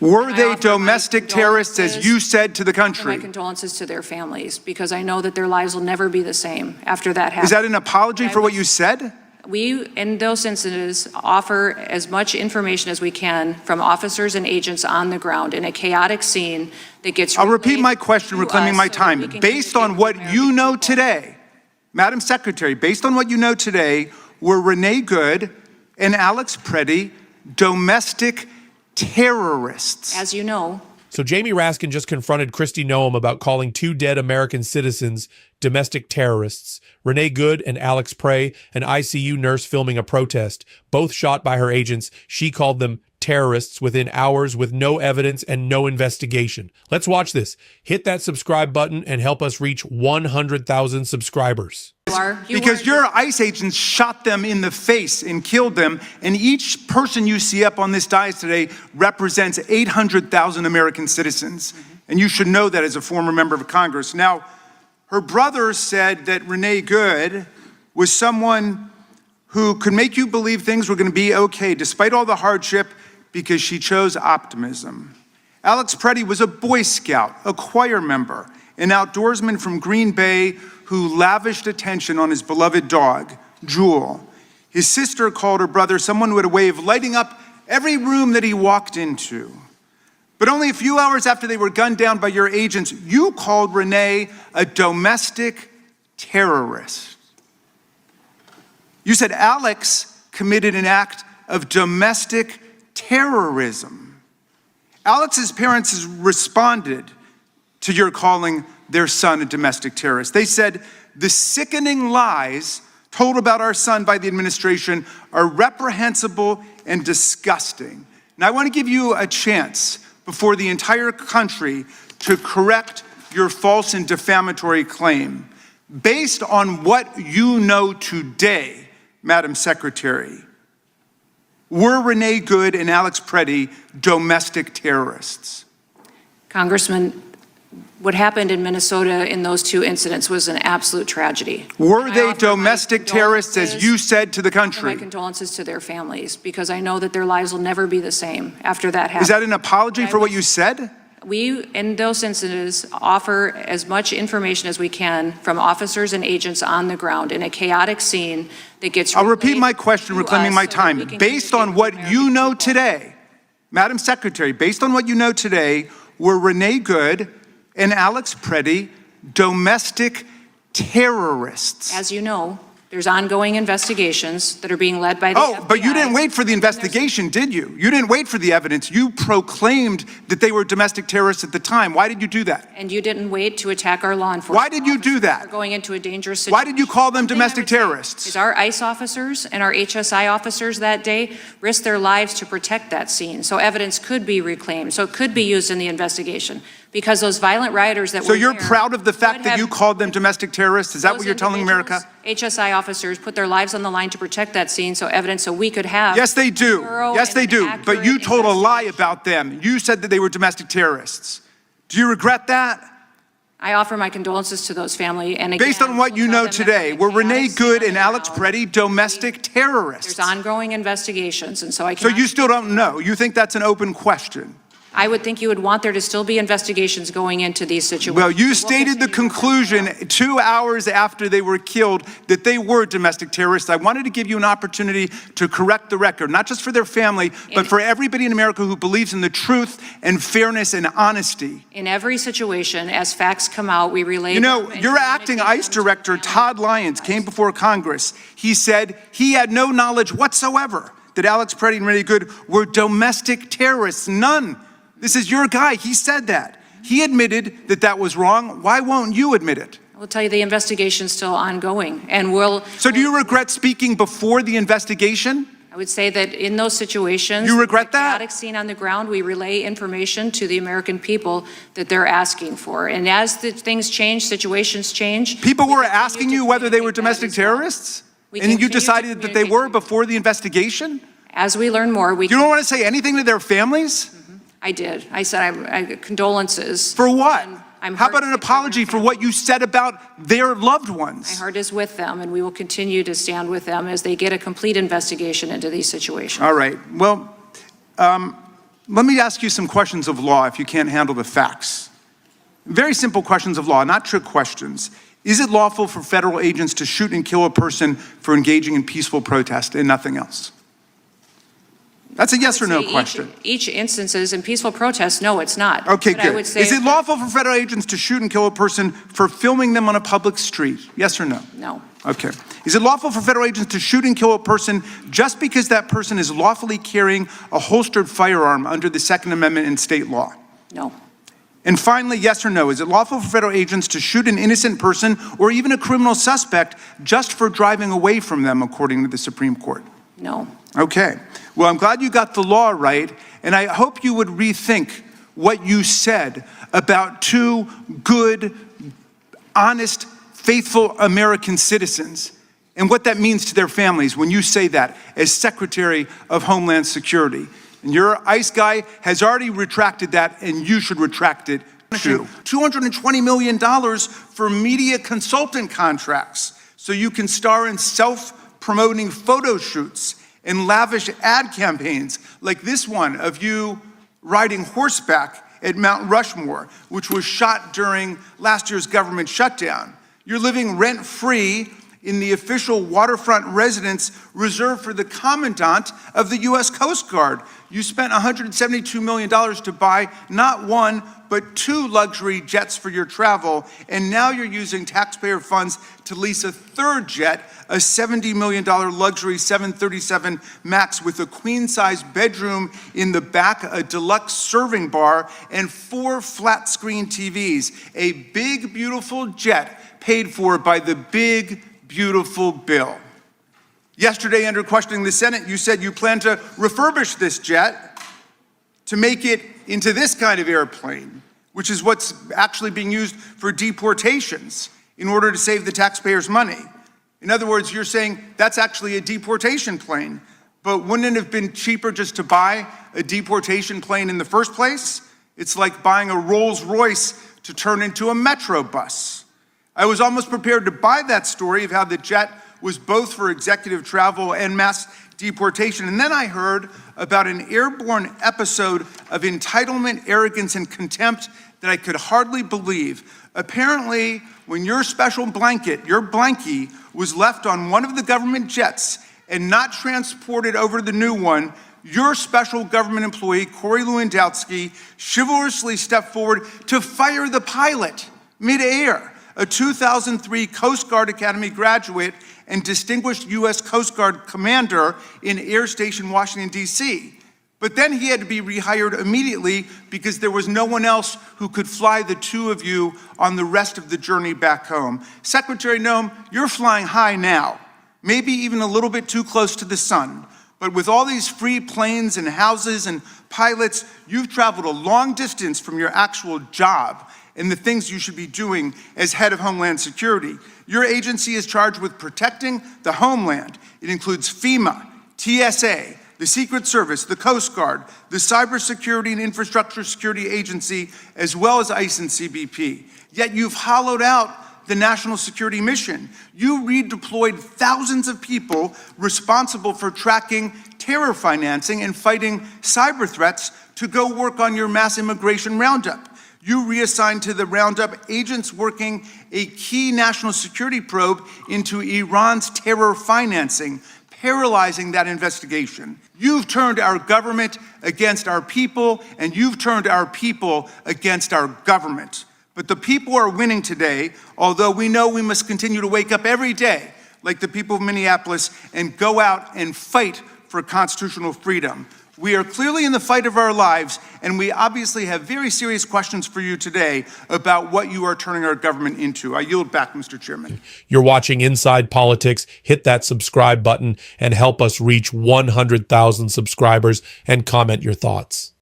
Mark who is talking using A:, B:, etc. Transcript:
A: Were they domestic terrorists, as you said to the country?
B: My condolences to their families, because I know that their lives will never be the same after that happens.
A: Is that an apology for what you said?
B: We, in those incidents, offer as much information as we can from officers and agents on the ground in a chaotic scene that gets.
A: I'll repeat my question, reclaiming my time. Based on what you know today, Madam Secretary, based on what you know today, were Renee Good and Alex Preddy domestic terrorists?
B: As you know.
C: So Jamie Raskin just confronted Kristi Noem about calling 2 dead American citizens domestic terrorists. Renee Good and Alex Preddy, an ICU nurse filming a protest, both shot by her agents. She called them terrorists within hours with no evidence and no investigation. Let's watch this. Hit that subscribe button and help us reach 100,000 subscribers.
A: Because your ICE agents shot them in the face and killed them, and each person you see up on this dais today represents 800,000 American citizens. And you should know that as a former member of Congress. Now, her brother said that Renee Good was someone who could make you believe things were going to be okay despite all the hardship because she chose optimism. Alex Preddy was a Boy Scout, a choir member, an outdoorsman from Green Bay who lavished attention on his beloved dog, Jewel. His sister called her brother someone who had a way of lighting up every room that he walked into. But only a few hours after they were gunned down by your agents, you called Renee a domestic terrorist. You said Alex committed an act of domestic terrorism. Alex's parents responded to your calling their son a domestic terrorist. They said, the sickening lies told about our son by the administration are reprehensible and disgusting. And I want to give you a chance before the entire country to correct your false and defamatory claim. Based on what you know today, Madam Secretary, were Renee Good and Alex Preddy domestic terrorists?
B: Congressman, what happened in Minnesota in those 2 incidents was an absolute tragedy.
A: Were they domestic terrorists, as you said to the country?
B: My condolences to their families, because I know that their lives will never be the same after that happened.
A: Is that an apology for what you said?
B: We, in those incidents, offer as much information as we can from officers and agents on the ground in a chaotic scene that gets.
A: I'll repeat my question, reclaiming my time. Based on what you know today, Madam Secretary, based on what you know today, were Renee Good and Alex Preddy domestic terrorists?
B: As you know, there's ongoing investigations that are being led by the FBI.
A: But you didn't wait for the investigation, did you? You didn't wait for the evidence. You proclaimed that they were domestic terrorists at the time. Why did you do that?
B: And you didn't wait to attack our law enforcement.
A: Why did you do that?
B: We're going into a dangerous situation.
A: Why did you call them domestic terrorists?
B: Because our ICE officers and our HSI officers that day risked their lives to protect that scene. So evidence could be reclaimed. So it could be used in the investigation. Because those violent rioters that were
A: there. So you're proud of the fact that you called them domestic terrorists? Is that what you're telling America?
B: HSI officers put their lives on the line to protect that scene, so evidence so we could have.
A: Yes, they do. Yes, they do. But you told a lie about them. You said that they were domestic terrorists. Do you regret that?
B: I offer my condolences to those families. And again,
A: based on what you know today, were Renee Good and Alex Preddy domestic terrorists?
B: There's ongoing investigations, and so I can't.
A: So you still don't know? You think that's an open question?
B: I would think you would want there to still be investigations going into these situations.
A: Well, you stated the conclusion 2 hours after they were killed that they were domestic terrorists. I wanted to give you an opportunity to correct the record, not just for their family, but for everybody in America who believes in the truth and fairness and honesty.
B: In every situation, as facts come out, we relay.
A: You know, your acting ICE director, Todd Lyons, came before Congress. He said he had no knowledge whatsoever that Alex Preddy and Renee Good were domestic terrorists. None. This is your guy. He said that. He admitted that that was wrong. Why won't you admit it?
B: I will tell you the investigation is still ongoing, and
A: So do you regret speaking before the investigation?
B: I would say that in those situations,
A: you regret that?
B: Chaotic scene on the ground, we relay information to the American people that they're asking for. And as things change, situations change.
A: People were asking you whether they were domestic terrorists? And you decided that they were before the investigation?
B: As we learn more,
A: You don't want to say anything to their families?
B: I did. I said condolences.
A: For what? How about an apology for what you said about their loved ones?
B: My heart is with them, and we will continue to stand with them as they get a complete investigation into these situations.
A: All right. Well, Let me ask you some questions of law if you can't handle the facts. Very simple questions of law, not trick questions. Is it lawful for federal agents to shoot and kill a person for engaging in peaceful protest and nothing else? That's a yes or no question.
B: Each instances in peaceful protest, no, it's not.
A: Okay,
B: But
A: good.
B: I would say
A: Is it lawful for federal agents to shoot and kill a person for filming them on a public street? Yes or no?
B: No.
A: Okay. Is it lawful for federal agents to shoot and kill a person just because that person is lawfully carrying a holstered firearm under the Second Amendment in state law?
B: No.
A: And finally, yes or no, is it lawful for federal agents to shoot an innocent person or even a criminal suspect just for driving away from them, according to the Supreme Court?
B: No.
A: Okay. Well, I'm glad you got the law right, and I hope you would rethink what you said about two good, honest, faithful American citizens and what that means to their families when you say that as Secretary of Homeland Security. And your ICE guy has already retracted that, and you should retract it too. $220 million for media consultant contracts so you can star in self-promoting photo shoots and lavish ad campaigns like this one of you riding horseback at Mount Rushmore, which was shot during last year's government shutdown. You're living rent-free in the official waterfront residence reserved for the Commandant of the U.S. Coast Guard. You spent $172 million to buy not one, but two luxury jets for your travel, and now you're using taxpayer funds to lease a third jet, a $70 million luxury 737 MAX with a queen-size bedroom in the back, a deluxe serving bar, and 4 flat-screen TVs. A big, beautiful jet paid for by the big, beautiful bill. Yesterday, under questioning the Senate, you said you plan to refurbish this jet to make it into this kind of airplane, which is what's actually being used for deportations in order to save the taxpayers' money. In other words, you're saying that's actually a deportation plane, but wouldn't it have been cheaper just to buy a deportation plane in the first place? It's like buying a Rolls Royce to turn into a Metro bus. I was almost prepared to buy that story of how the jet was both for executive travel and mass deportation. And then I heard about an airborne episode of entitlement, arrogance, and contempt that I could hardly believe. Apparently, when your special blanket, your blankie, was left on one of the government jets and not transported over to the new one, your special government employee, Corey Lewandowski, chivalrously stepped forward to fire the pilot midair, a 2003 Coast Guard Academy graduate and distinguished U.S. Coast Guard commander in Air Station, Washington, D.C. But then he had to be rehired immediately because there was no one else who could fly the two of you on the rest of the journey back home. Secretary Noem, you're flying high now, maybe even a little bit too close to the sun. But with all these free planes and houses and pilots, you've traveled a long distance from your actual job and the things you should be doing as head of Homeland Security. Your agency is charged with protecting the homeland. It includes FEMA, TSA, the Secret Service, the Coast Guard, the Cybersecurity and Infrastructure Security Agency, as well as ICE and CBP. Yet you've hollowed out the national security mission. You redeployed thousands of people responsible for tracking terror financing and fighting cyber threats to go work on your mass immigration roundup. You reassigned to the roundup agents working a key national security probe into Iran's terror financing, paralyzing that investigation. You've turned our government against our people, and you've turned our people against our government. But the people are winning today, although we know we must continue to wake up every day, like the people of Minneapolis, and go out and fight for constitutional freedom. We are clearly in the fight of our lives, and we obviously have very serious questions for you today about what you are turning our government into. I yield back, Mr. Chairman.
C: You're watching Inside Politics. Hit that subscribe button and help us reach 100,000 subscribers and comment your thoughts.